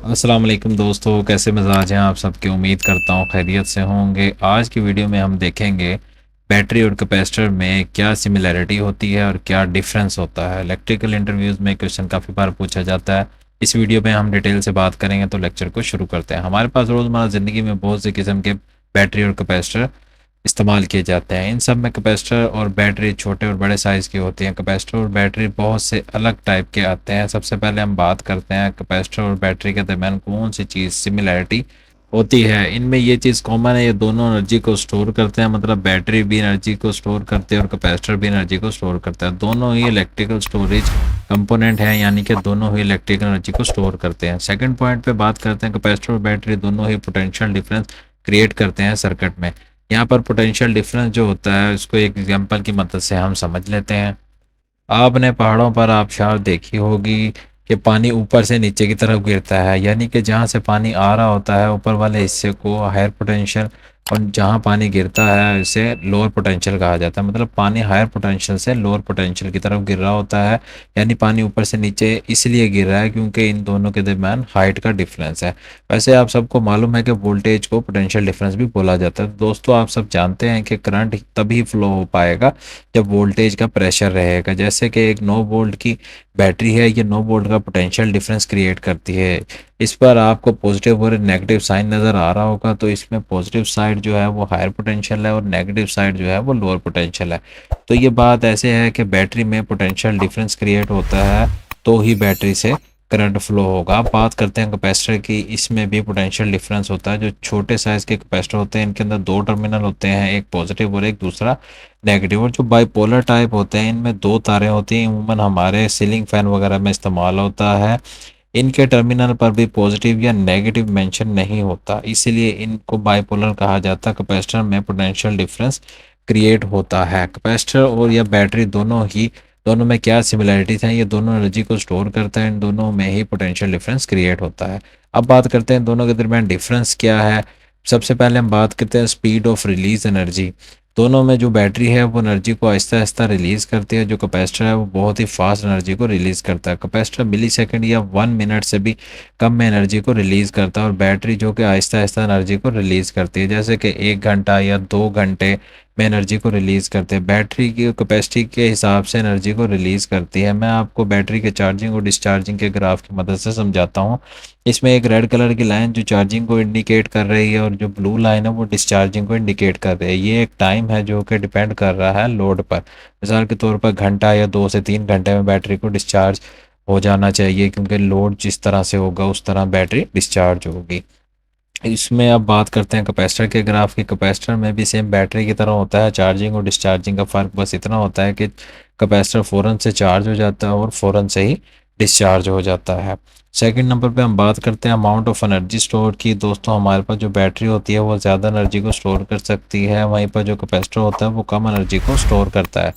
अस्सलाम वालेकुम दोस्तों, कैसे मिजाज हैं आप सबके। उम्मीद करता हूँ खैरियत से होंगे। आज की वीडियो में हम देखेंगे बैटरी और कैपेसिटर में क्या सिमिलैरिटी होती है और क्या डिफरेंस होता है। इलेक्ट्रिकल इंटरव्यूज़ में क्वेश्चन काफ़ी बार पूछा जाता है। इस वीडियो में हम डिटेल से बात करेंगे, तो लेक्चर को शुरू करते हैं। हमारे पास रोज़मर्रा ज़िंदगी में बहुत से किस्म के बैटरी और कैपेसिटर इस्तेमाल किए जाते हैं। इन सब में कैपेसिटर और बैटरी छोटे और बड़े साइज़ की होती हैं। कैपेसिटर और बैटरी बहुत से अलग टाइप के आते हैं। सबसे पहले हम बात करते हैं कैपेसिटर और बैटरी के दरमियान कौन सी चीज़ सिमिलैरिटी होती है। इनमें ये चीज़ कॉमन है, ये दोनों एनर्जी को स्टोर करते हैं। मतलब बैटरी भी एनर्जी को स्टोर करते हैं और कैपेसिटर भी एनर्जी को स्टोर करता है। दोनों ही इलेक्ट्रिकल स्टोरेज कंपोनेंट हैं, यानी कि दोनों ही इलेक्ट्रिकल एनर्जी को स्टोर करते हैं। सेकंड पॉइंट पे बात करते हैं, कैपेसिटर और बैटरी दोनों ही पोटेंशियल डिफरेंस क्रिएट करते हैं सर्किट में। यहाँ पर पोटेंशियल डिफरेंस जो होता है उसको एक एग्जांपल की मदद से हम समझ लेते हैं। आपने पहाड़ों पर आबशार देखी होगी कि पानी ऊपर से नीचे की तरफ गिरता है, यानी कि जहाँ से पानी आ रहा होता है ऊपर वाले हिस्से को हायर पोटेंशियल, और जहाँ पानी गिरता है इसे लोअर पोटेंशियल कहा जाता है। मतलब पानी हायर पोटेंशियल से लोअर पोटेंशियल की तरफ गिर रहा होता है, यानी पानी ऊपर से नीचे इसलिए गिर रहा है क्योंकि इन दोनों के दरमियान हाइट का डिफरेंस है। वैसे आप सबको मालूम है कि वोल्टेज को पोटेंशियल डिफरेंस भी बोला जाता है। दोस्तों, आप सब जानते हैं कि करंट तभी फ्लो हो पाएगा जब वोल्टेज का प्रेशर रहेगा। जैसे कि एक 9 वोल्ट की बैटरी है, ये 9 वोल्ट का पोटेंशियल डिफरेंस क्रिएट करती है। इस पर आपको पॉजिटिव और नेगेटिव साइन नज़र आ रहा होगा, तो इसमें पॉजिटिव साइड जो है वो हायर पोटेंशियल है और नेगेटिव साइड जो है वो लोअर पोटेंशियल है। तो ये बात ऐसे है कि बैटरी में पोटेंशियल डिफरेंस क्रिएट होता है तो ही बैटरी से करंट फ्लो होगा। अब बात करते हैं कैपेसिटर की। इसमें भी पोटेंशियल डिफरेंस होता है। जो छोटे साइज़ के कैपेसिटर होते हैं इनके अंदर दो टर्मिनल होते हैं, एक पॉजिटिव और एक दूसरा नेगेटिव। और जो बाइपोलर टाइप होते हैं इनमें दो तारें होती हैं, अमूमन हमारे सीलिंग फैन वगैरह में इस्तेमाल होता है। इनके टर्मिनल पर भी पॉजिटिव या नेगेटिव मेंशन नहीं होता, इसीलिए इनको बाइपोलर कहा जाता है। कैपेसिटर में पोटेंशियल डिफरेंस क्रिएट होता है। कैपेसिटर और या बैटरी दोनों में क्या सिमिलैरिटीज हैं, ये दोनों एनर्जी को स्टोर करता है, इन दोनों में ही पोटेंशियल डिफरेंस क्रिएट होता है। अब बात करते हैं दोनों के दरमियान डिफरेंस क्या है। सबसे पहले हम बात करते हैं स्पीड ऑफ रिलीज एनर्जी। दोनों में जो बैटरी है वो एनर्जी को आहिस्ता आहिस्ता रिलीज़ करती है, जो कैपेसिटर है वो बहुत ही फास्ट एनर्जी को रिलीज़ करता है। कैपेसिटर मिली सेकेंड या 1 मिनट से भी कम में एनर्जी को रिलीज़ करता है, और बैटरी जो कि आहिस्ता आहिस्ता एनर्जी को रिलीज़ करती है, जैसे कि 1 घंटा या 2 घंटे में एनर्जी को रिलीज़ करते हैं। बैटरी की कैपेसिटी के हिसाब से एनर्जी को रिलीज़ करती है। मैं आपको बैटरी के चार्जिंग और डिस्चार्जिंग के ग्राफ की मदद से समझाता हूँ। इसमें एक रेड कलर की लाइन जो चार्जिंग को इंडिकेट कर रही है और जो ब्लू लाइन है वो डिस्चार्जिंग को इंडिकेट कर रही है। ये एक टाइम है जो कि डिपेंड कर रहा है लोड पर। मिसाल के तौर पर घंटा या 2 से 3 घंटे में बैटरी को डिस्चार्ज हो जाना चाहिए, क्योंकि लोड जिस तरह से होगा उस तरह बैटरी डिस्चार्ज होगी। इसमें अब बात करते हैं कैपेसिटर के ग्राफ की। कैपेसिटर में भी सेम बैटरी की तरह होता है। चार्जिंग और डिस्चार्जिंग का फ़र्क बस इतना होता है कि कैपेसिटर फ़ौरन से चार्ज हो जाता है और फ़ौरन से ही डिस्चार्ज हो जाता है। सेकंड नंबर पे हम बात करते हैं अमाउंट ऑफ एनर्जी स्टोर की। दोस्तों, हमारे पास जो बैटरी होती है वो ज़्यादा एनर्जी को स्टोर कर सकती है, वहीं पर जो कैपेसिटर होता है वो कम एनर्जी को स्टोर करता है।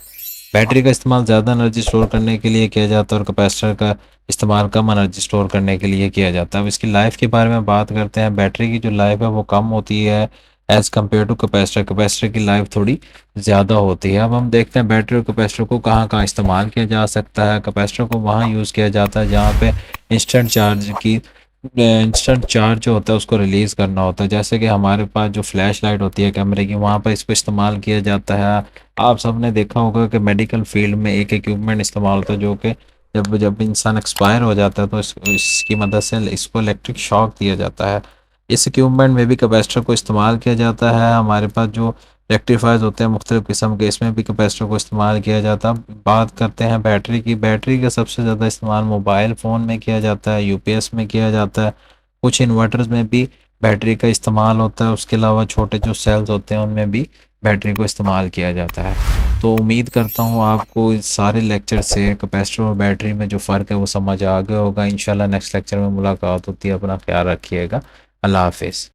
बैटरी का इस्तेमाल ज़्यादा एनर्जी स्टोर करने के लिए किया जाता है और कैपेसिटर का इस्तेमाल कम एनर्जी स्टोर करने के लिए किया जाता है। अब इसकी लाइफ के बारे में बात करते हैं। बैटरी की जो लाइफ है वो कम होती है as compare to capacitor. Capacitor की लाइफ थोड़ी ज़्यादा होती है। अब हम देखते हैं बैटरी और कैपेसिटर को कहाँ कहाँ इस्तेमाल किया जा सकता है। कैपेसिटर को वहाँ यूज़ किया जाता है जहाँ पे इंस्टेंट चार्ज जो होता है उसको रिलीज़ करना होता है। जैसे कि हमारे पास जो फ्लैश लाइट होती है कैमरे की, वहाँ पर इसको इस्तेमाल किया जाता है। आप सबने देखा होगा कि मेडिकल फील्ड में एक इक्विपमेंट इस्तेमाल होता है जो कि जब जब इंसान एक्सपायर हो जाता है तो इसकी मदद से इसको इलेक्ट्रिक शॉक दिया जाता है। इस इक्विपमेंट में भी कैपेसिटर को इस्तेमाल किया जाता है। हमारे पास जो रेक्टिफायर्स होते हैं मुख्तलिफ़ किस्म के, इसमें भी कैपेसिटर को इस्तेमाल किया जाता है। बात करते हैं बैटरी की। बैटरी का सबसे ज़्यादा इस्तेमाल मोबाइल फ़ोन में किया जाता है, यूपीएस में किया जाता है, कुछ इन्वर्टर्स में भी बैटरी का इस्तेमाल होता है। उसके अलावा छोटे जो सेल्स होते हैं उनमें भी बैटरी को इस्तेमाल किया जाता है। तो उम्मीद करता हूँ आपको इस सारे लेक्चर से कैपेसिटर और बैटरी में जो फ़र्क है वो समझ आ गया होगा। इंशाल्लाह नेक्स्ट लेक्चर में मुलाकात होती है। अपना ख्याल रखिएगा। अल्लाह हाफिज़।